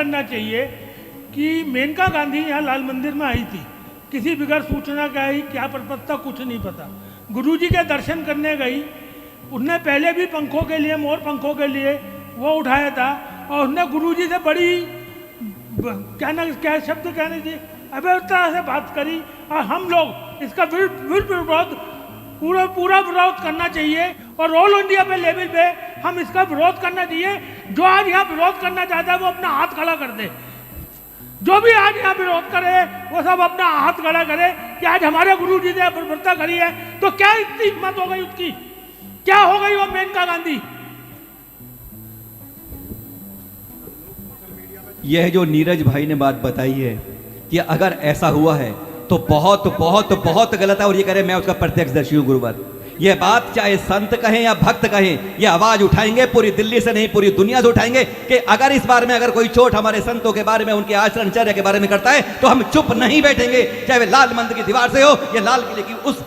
करना चाहिए कि मेनका गांधी यहाँ लाल मंदिर में आई थी, किसी बगैर सूचना के आई, क्या पर्पज था कुछ नहीं पता। गुरुजी के दर्शन करने गई, उसने पहले भी पंखों के लिए, मोर पंखों के लिए वो उठाया था, और उसने गुरुजी से बड़ी क्या शब्द कहने चाहिए, अभद्रता से बात करी। और हम लोग इसका विरोध पूरा विरोध करना चाहिए, और ऑल इंडिया पे लेवल पे हम इसका विरोध करना चाहिए। जो आज यहाँ विरोध करना चाहता है वो अपना हाथ खड़ा कर दे। जो भी आज यहाँ विरोध करे वो सब अपना हाथ खड़ा करे कि आज हमारे गुरु जी ने बर्बरता करी है, तो क्या इतनी हिम्मत हो गई उसकी, क्या हो गई वो मेनका गांधी। यह जो नीरज भाई ने बात बताई है कि अगर ऐसा हुआ है तो बहुत बहुत बहुत गलत है, और ये करे मैं उसका प्रत्यक्षदर्शी हूँ गुरुवर। यह बात चाहे संत कहें या भक्त कहें, ये आवाज उठाएंगे, पूरी दिल्ली से नहीं पूरी दुनिया से उठाएंगे कि अगर इस बारे में अगर कोई चोट हमारे संतों के बारे में, उनके आचरणचर्या के बारे में करता है तो हम चुप नहीं बैठेंगे, चाहे वे लाल मंदिर की दीवार से हो या लाल किले की उस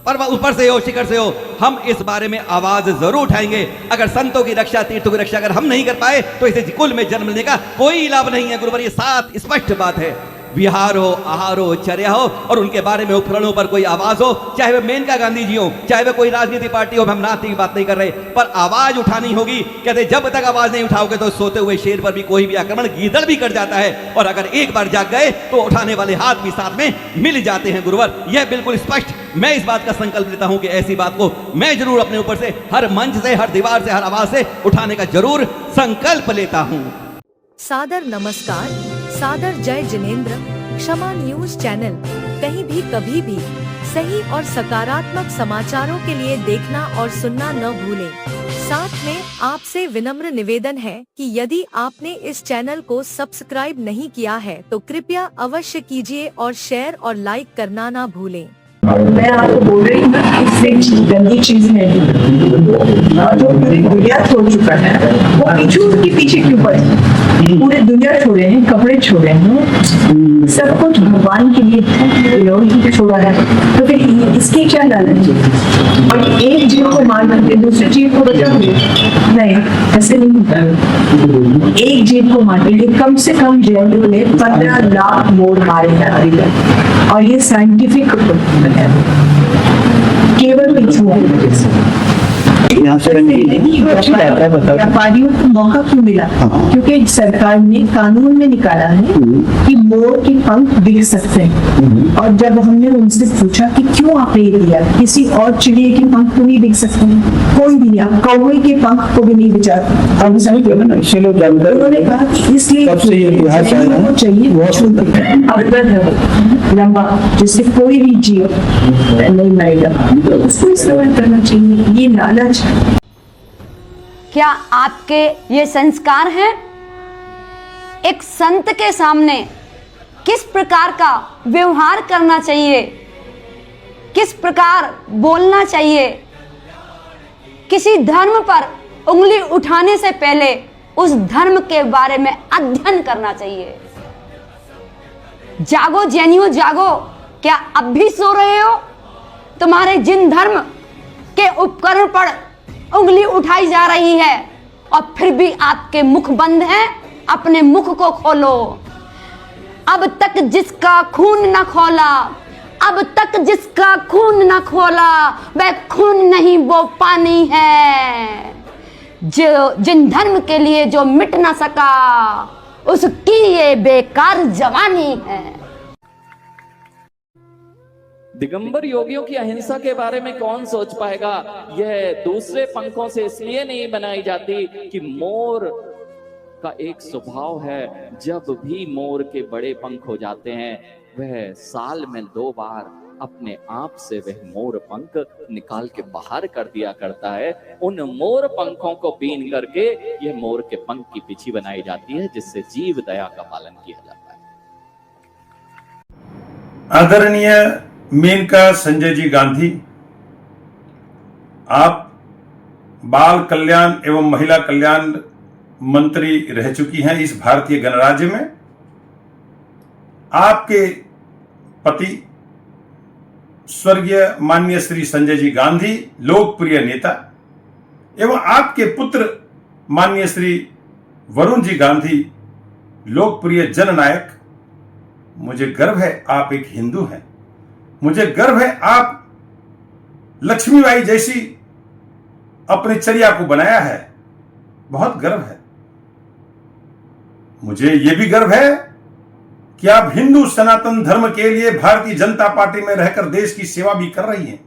पर्वत ऊपर से हो, शिखर से हो, हम इस बारे में आवाज जरूर उठाएंगे। अगर संतों की रक्षा, तीर्थों की रक्षा अगर हम नहीं कर पाए तो इसे कुल में जन्म लेने का कोई लाभ नहीं है गुरुवर। ये साफ स्पष्ट बात है। विहार हो, आहार हो, चर्या हो, और उनके बारे में उपकरणों पर कोई आवाज हो, चाहे वे मेनका गांधी जी हो, चाहे वे कोई राजनीतिक पार्टी हो, हम नाती की बात नहीं कर रहे, पर आवाज उठानी होगी। कहते जब तक आवाज नहीं उठाओगे तो सोते हुए शेर पर भी कोई भी आक्रमण गीदड़ भी कर जाता है, और अगर एक बार जाग गए तो उठाने वाले हाथ भी साथ में मिल जाते हैं गुरुवर। यह बिल्कुल स्पष्ट मैं इस बात का संकल्प लेता हूं कि ऐसी बात को मैं जरूर अपने ऊपर से, हर मंच से, हर दीवार से, हर आवाज से उठाने का जरूर संकल्प लेता हूं। सादर नमस्कार, सादर जय जिनेंद्र। क्षमा न्यूज चैनल कहीं भी कभी भी सही और सकारात्मक समाचारों के लिए देखना और सुनना न भूलें। साथ में आपसे विनम्र निवेदन है कि यदि आपने इस चैनल को सब्सक्राइब नहीं किया है तो कृपया अवश्य कीजिए और शेयर और लाइक करना ना भूलें। मैं आपको बोल रही हूँ इससे गंदी चीज है जो पूरी दुनिया छोड़ चुका है, वो के पीछे क्यों पड़े? पूरे दुनिया छोड़े हैं, कपड़े छोड़े हैं, सब कुछ भगवान के लिए छोड़ा है, तो फिर इसकी क्या लालच है? और एक जीव को मार करके दूसरे जीव को बचा नहीं, ऐसे नहीं होता। एक जीव को मारने के कम से कम जेएनयू ने 15 लाख मोर मारे हैं अभी तक, और ये साइंटिफिक केवल व्यापारियों को मौका क्यों मिला? क्योंकि सरकार ने कानून में निकाला है कि मोर के पंख बिक सकते हैं, और जब हमने उनसे पूछा कि क्यों आपने ये दिया, किसी और चिड़िया के पंख को नहीं बिक सकते हैं, कोई भी नहीं, कौवे के पंख को भी नहीं बिचा। उन्होंने कहा कि इसलिए चाहिए लंबा, जिससे कोई भी जीव नहीं मरेगा, उसको इस्तेमाल करना चाहिए। ये लालच। क्या आपके ये संस्कार हैं? एक संत के सामने किस प्रकार का व्यवहार करना चाहिए, किस प्रकार बोलना चाहिए, किसी धर्म पर उंगली उठाने से पहले उस धर्म के बारे में अध्ययन करना चाहिए। जागो जैनियो जागो, क्या अब भी सो रहे हो? तुम्हारे जिन धर्म के उपकरण पर उंगली उठाई जा रही है और फिर भी आपके मुख बंद हैं, अपने मुख को खोलो। अब तक जिसका खून न खोला, अब तक जिसका खून न खोला, वह खून नहीं वो पानी है। जो जिन धर्म के लिए जो मिट न सका, उसकी ये बेकार जवानी है। दिगंबर योगियों की अहिंसा के बारे में कौन सोच पाएगा? यह दूसरे पंखों से इसलिए नहीं बनाई जाती कि मोर का एक स्वभाव है, जब भी मोर के बड़े पंख हो जाते हैं वह साल में 2 बार अपने आप से वह मोर पंख निकाल के बाहर कर दिया करता है। उन मोर पंखों को बीन करके यह मोर के पंख की पिछी बनाई जाती है, जिससे जीव दया का पालन किया जाता है। आदरणीय मेनका संजय जी गांधी, आप बाल कल्याण एवं महिला कल्याण मंत्री रह चुकी हैं इस भारतीय गणराज्य में। आपके पति स्वर्गीय माननीय श्री संजय जी गांधी लोकप्रिय नेता एवं आपके पुत्र माननीय श्री वरुण जी गांधी लोकप्रिय जननायक, मुझे गर्व है आप एक हिंदू हैं। मुझे गर्व है आप लक्ष्मीबाई जैसी अपनी चर्या को बनाया है, बहुत गर्व है। मुझे यह भी गर्व है कि आप हिंदू सनातन धर्म के लिए भारतीय जनता पार्टी में रहकर देश की सेवा भी कर रही हैं।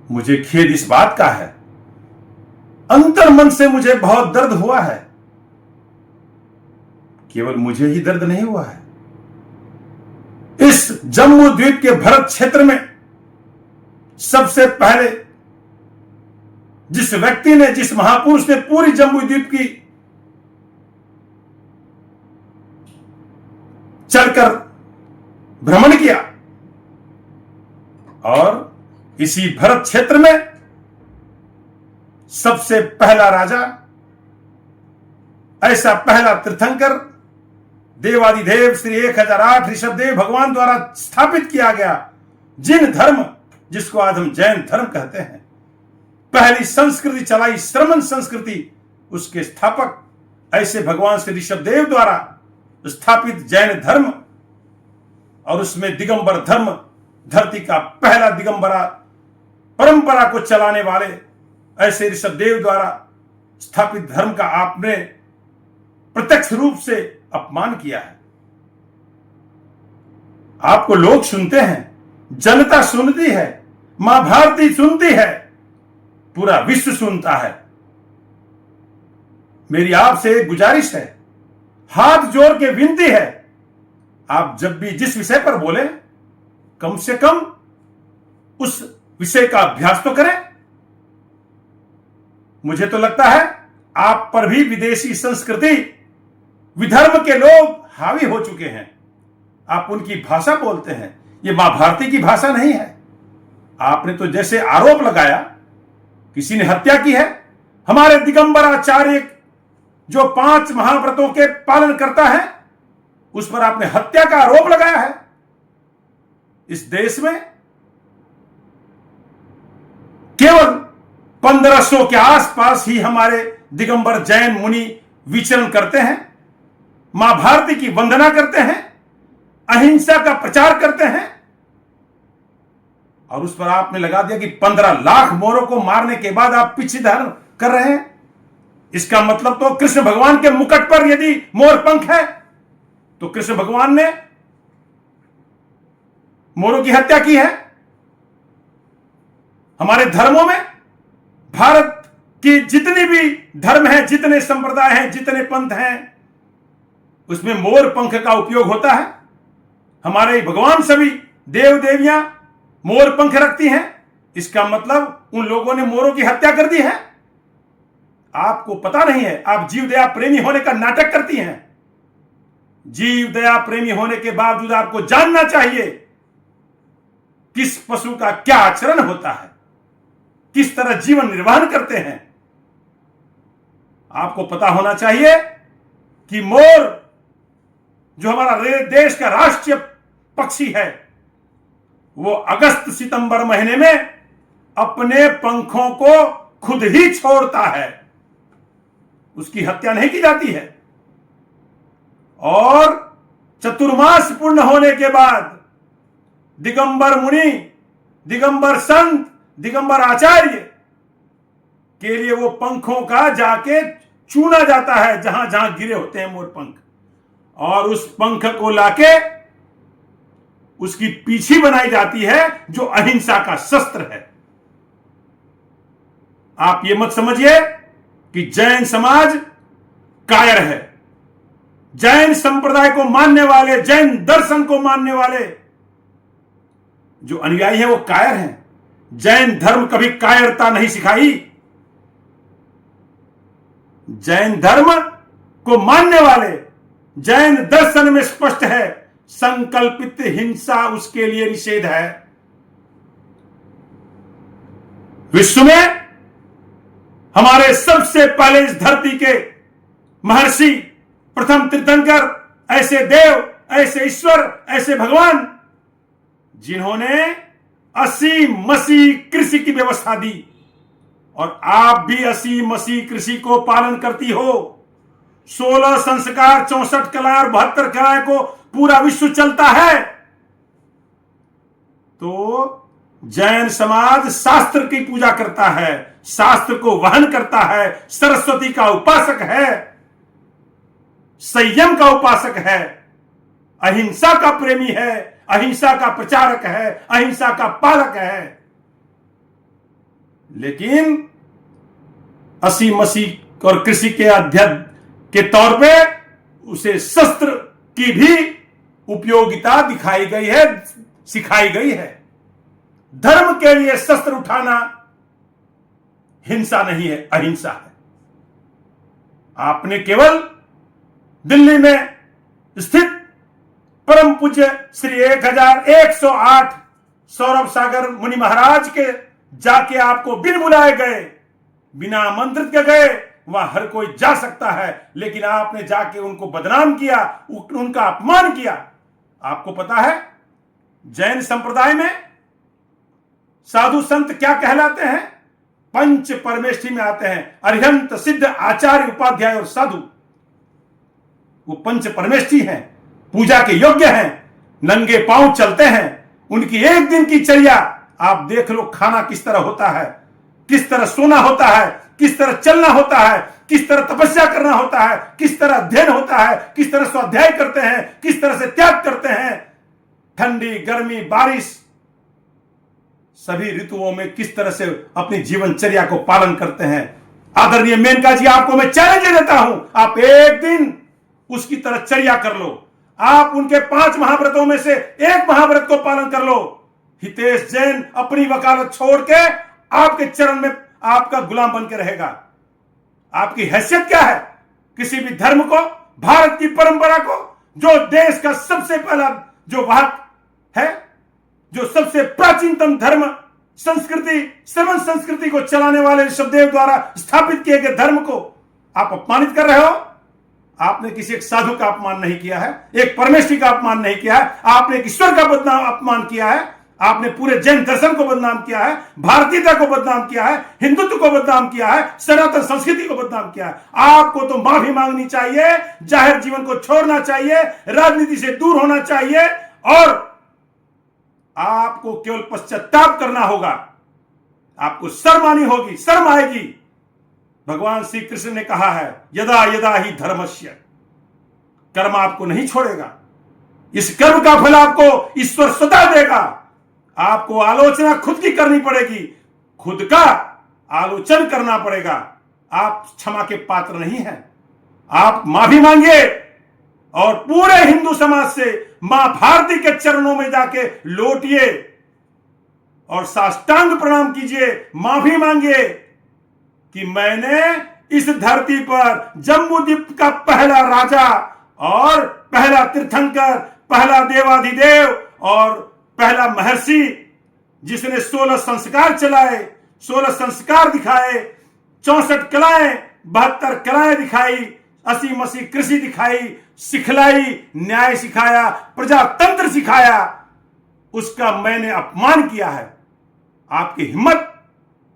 मुझे खेद इस बात का है, अंतर मन से मुझे बहुत दर्द हुआ है। केवल मुझे ही दर्द नहीं हुआ है, इस जम्मू द्वीप के भारत क्षेत्र में सबसे पहले जिस व्यक्ति ने, जिस महापुरुष ने पूरी जम्मू द्वीप की चलकर भ्रमण किया, और इसी भारत क्षेत्र में सबसे पहला राजा, ऐसा पहला तीर्थंकर देवादिदेव श्री 1008 ऋषभदेव भगवान द्वारा स्थापित किया गया जिन धर्म, जिसको आज हम जैन धर्म कहते हैं, पहली संस्कृति चलाई श्रमण संस्कृति, उसके स्थापक ऐसे भगवान श्री ऋषभदेव द्वारा स्थापित जैन धर्म, और उसमें दिगंबर धर्म, धरती का पहला दिगंबरा परंपरा को चलाने वाले ऐसे ऋषभदेव द्वारा स्थापित धर्म का आपने प्रत्यक्ष रूप से अपमान किया है। आपको लोग सुनते हैं, जनता सुनती है, मां भारती सुनती है, पूरा विश्व सुनता है। मेरी आपसे एक गुजारिश है, हाथ जोड़ के विनती है, आप जब भी जिस विषय पर बोले कम से कम उस विषय का अभ्यास तो करें। मुझे तो लगता है आप पर भी विदेशी संस्कृति, विधर्म के लोग हावी हो चुके हैं। आप उनकी भाषा बोलते हैं, यह मां भारती की भाषा नहीं है। आपने तो जैसे आरोप लगाया किसी ने हत्या की है, हमारे दिगंबर आचार्य जो 5 महाव्रतों के पालन करता है, उस पर आपने हत्या का आरोप लगाया है। इस देश में केवल 1500 के आसपास ही हमारे दिगंबर जैन मुनि विचरण करते हैं, मां भारती की वंदना करते हैं, अहिंसा का प्रचार करते हैं, और उस पर आपने लगा दिया कि 15 लाख मोरों को मारने के बाद आप पीछे धारण कर रहे हैं। इसका मतलब तो कृष्ण भगवान के मुकुट पर यदि मोर पंख है तो कृष्ण भगवान ने मोरों की हत्या की है। हमारे धर्मों में, भारत की जितनी भी धर्म है, जितने संप्रदाय हैं, जितने पंथ हैं, उसमें मोर पंख का उपयोग होता है। हमारे भगवान सभी देव देवियां मोर पंख रखती हैं, इसका मतलब उन लोगों ने मोरों की हत्या कर दी है। आपको पता नहीं है, आप जीव दया प्रेमी होने का नाटक करती हैं। जीव दया प्रेमी होने के बावजूद आपको जानना चाहिए किस पशु का क्या आचरण होता है, किस तरह जीवन निर्वाह करते हैं। आपको पता होना चाहिए कि मोर जो हमारा देश का राष्ट्रीय पक्षी है, वो अगस्त सितंबर महीने में अपने पंखों को खुद ही छोड़ता है, उसकी हत्या नहीं की जाती है। और चतुर्मास पूर्ण होने के बाद दिगंबर मुनि, दिगंबर संत, दिगंबर आचार्य के लिए वो पंखों का जाके चुना जाता है, जहां जहां गिरे होते हैं मोर पंख, और उस पंख को लाके उसकी पीछी बनाई जाती है जो अहिंसा का शस्त्र है। आप ये मत समझिए कि जैन समाज कायर है। जैन संप्रदाय को मानने वाले, जैन दर्शन को मानने वाले जो अनुयायी हैं वो कायर हैं। जैन धर्म कभी कायरता नहीं सिखाई। जैन धर्म को मानने वाले, जैन दर्शन में स्पष्ट है, संकल्पित हिंसा उसके लिए निषेध है। विश्व में हमारे सबसे पहले इस धरती के महर्षि, प्रथम तीर्थंकर, ऐसे देव, ऐसे ईश्वर, ऐसे भगवान जिन्होंने 80 मसीह कृषि की व्यवस्था दी, और आप भी 80 मसीह कृषि को पालन करती हो। 16 संस्कार, 64 कलाएं और 72 कलाएं को पूरा विश्व चलता है, तो जैन समाज शास्त्र की पूजा करता है, शास्त्र को वहन करता है, सरस्वती का उपासक है, संयम का उपासक है, अहिंसा का प्रेमी है, अहिंसा का प्रचारक है, अहिंसा का पालक है। लेकिन असी मसीह और कृषि के अध्ययन के तौर पे उसे शस्त्र की भी उपयोगिता दिखाई गई है, सिखाई गई है। धर्म के लिए शस्त्र उठाना हिंसा नहीं है, अहिंसा है। आपने केवल दिल्ली में स्थित परम पूज्य श्री 1108 सौरभ सागर मुनि महाराज के जाके आपको बिन बुलाए गए, बिना आमंत्रित के गए, वहां हर कोई जा सकता है, लेकिन आपने जाके उनको बदनाम किया, उनका अपमान किया। आपको पता है जैन संप्रदाय में साधु संत क्या कहलाते हैं? पंच परमेष्ठी में आते हैं, अरिहंत, सिद्ध, आचार्य, उपाध्याय और साधु। वो पंच परमेष्ठी हैं, पूजा के योग्य हैं, नंगे पांव चलते हैं। उनकी एक दिन की चर्या आप देख लो, खाना किस तरह होता है, किस तरह सोना होता है, किस तरह चलना होता है, किस तरह तपस्या करना होता है, किस तरह अध्ययन होता है, किस तरह स्वाध्याय करते हैं, किस तरह से त्याग करते हैं। ठंडी, गर्मी, बारिश, सभी ऋतुओं में किस तरह से अपनी जीवनचर्या को पालन करते हैं। आदरणीय मेनका जी, आपको मैं चैलेंज देता हूं, आप एक दिन उसकी तरह चर्या कर लो। आप उनके 5 महाव्रतों में से एक महाव्रत को पालन कर लो। हितेश जैन अपनी वकालत छोड़ के आपके चरण में आपका गुलाम बन के रहेगा। आपकी हैसियत क्या है? किसी भी धर्म को, भारत की परंपरा को, जो देश का सबसे पहला जो वाहक है, जो सबसे प्राचीनतम धर्म संस्कृति, श्रवण संस्कृति को चलाने वाले ऋषभदेव द्वारा स्थापित किए गए धर्म को आप अपमानित कर रहे हो। आपने किसी एक साधु का अपमान नहीं किया है, एक परमेष्ठी का अपमान नहीं किया है, आपने एक ईश्वर का बदनाम अपमान किया है, आपने पूरे जैन दर्शन को बदनाम किया है, भारतीयता को बदनाम किया है, हिंदुत्व को बदनाम किया है, सनातन संस्कृति को बदनाम किया है। आपको तो माफी मांगनी चाहिए, जाहिर जीवन को छोड़ना चाहिए, राजनीति से दूर होना चाहिए और आपको केवल पश्चाताप करना होगा। आपको शर्म आनी होगी, शर्म आएगी। भगवान श्री कृष्ण ने कहा है, यदा यदा ही धर्मस्य, कर्म आपको नहीं छोड़ेगा। इस कर्म का फल आपको ईश्वर स्वतः देगा। आपको आलोचना खुद की करनी पड़ेगी, खुद का आलोचन करना पड़ेगा। आप क्षमा के पात्र नहीं हैं। आप माफी मांगिए और पूरे हिंदू समाज से मां भारती के चरणों में जाके लौटिए और साष्टांग प्रणाम कीजिए, माफी मांगिए कि मैंने इस धरती पर जम्बूद्वीप का पहला राजा और पहला तीर्थंकर, पहला देवाधिदेव और पहला महर्षि, जिसने 16 संस्कार चलाए, 16 संस्कार दिखाए, 64 कलाएं, 72 कलाएं दिखाई, 80 मसीह कृषि दिखाई, सिखलाई, न्याय सिखाया, प्रजातंत्र सिखाया, उसका मैंने अपमान किया है। आपकी हिम्मत,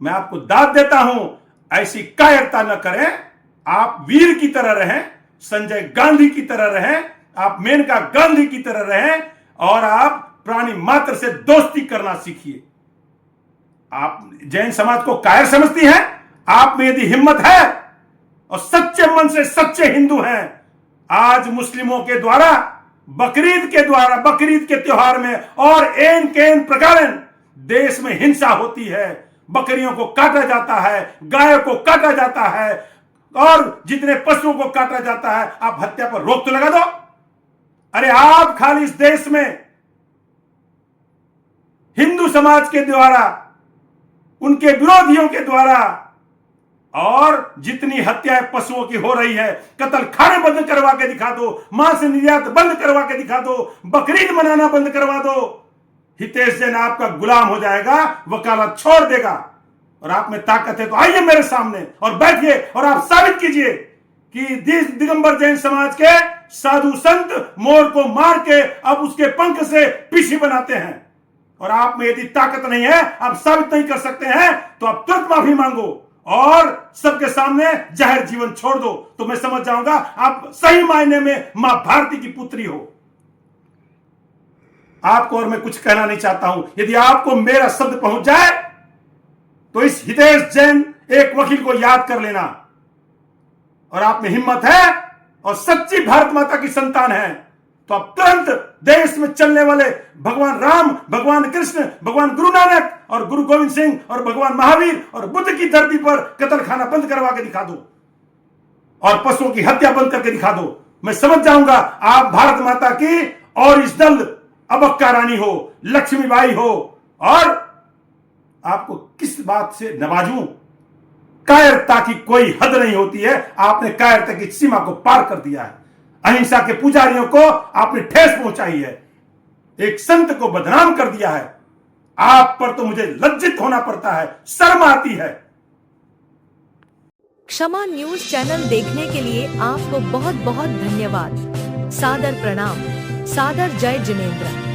मैं आपको दाद देता हूं, ऐसी कायरता न करें। आप वीर की तरह रहें, संजय गांधी की तरह रहें, आप मेनका गांधी की तरह रहें और आप प्राणी मात्र से दोस्ती करना सीखिए। आप जैन समाज को कायर समझती हैं? आप में यदि हिम्मत है और सच्चे मन से सच्चे हिंदू हैं, आज मुस्लिमों के द्वारा बकरीद के त्योहार में और एन केन प्रकार देश में हिंसा होती है। बकरियों को काटा जाता है, गायों को काटा जाता है और जितने पशुओं को काटा जाता है, आप हत्या पर रोक तो लगा दो। अरे आप खाली इस देश में हिंदू समाज के द्वारा, उनके विरोधियों के द्वारा और जितनी हत्याएं पशुओं की हो रही है, कत्ल खाने बंद करवा के दिखा दो, मांस निर्यात बंद करवा के दिखा दो, बकरीद मनाना बंद करवा दो। हितेश जैन आपका गुलाम हो जाएगा, वकालत छोड़ देगा। और आप में ताकत है तो आइए मेरे सामने और बैठिए और आप साबित कीजिए कि दिगंबर जैन समाज के साधु संत मोर को मार के अब उसके पंख से पीछे बनाते हैं। और आप में यदि ताकत नहीं है, आप साबित नहीं कर सकते हैं, तो आप तुरंत माफी मांगो और सबके सामने जाहिर जीवन छोड़ दो, तो मैं समझ जाऊंगा आप सही मायने में मां भारती की पुत्री हो। आपको और मैं कुछ कहना नहीं चाहता हूं। यदि आपको मेरा शब्द पहुंच जाए तो इस हितेश जैन एक वकील को याद कर लेना, और आप में हिम्मत है और सच्ची भारत माता की संतान है तो आप तुरंत देश में चलने वाले भगवान राम, भगवान कृष्ण, भगवान गुरु नानक और गुरु गोविंद सिंह और भगवान महावीर और बुद्ध की धरती पर कत्ल खाना बंद करवा के दिखा दो और पशुओं की हत्या बंद करके दिखा दो। मैं समझ जाऊंगा आप भारत माता की और इस दल अबक्का रानी हो, लक्ष्मीबाई हो, और आपको किस बात से नवाजूं। कायरता की कोई हद नहीं होती है, आपने कायरता की सीमा को पार कर दिया है। अहिंसा के पुजारियों को आपने ठेस पहुंचाई है, एक संत को बदनाम कर दिया है। आप पर तो मुझे लज्जित होना पड़ता है, शर्म आती है। क्षमा न्यूज चैनल देखने के लिए आपको बहुत बहुत धन्यवाद। सादर प्रणाम। सादर जय जिनेंद्र।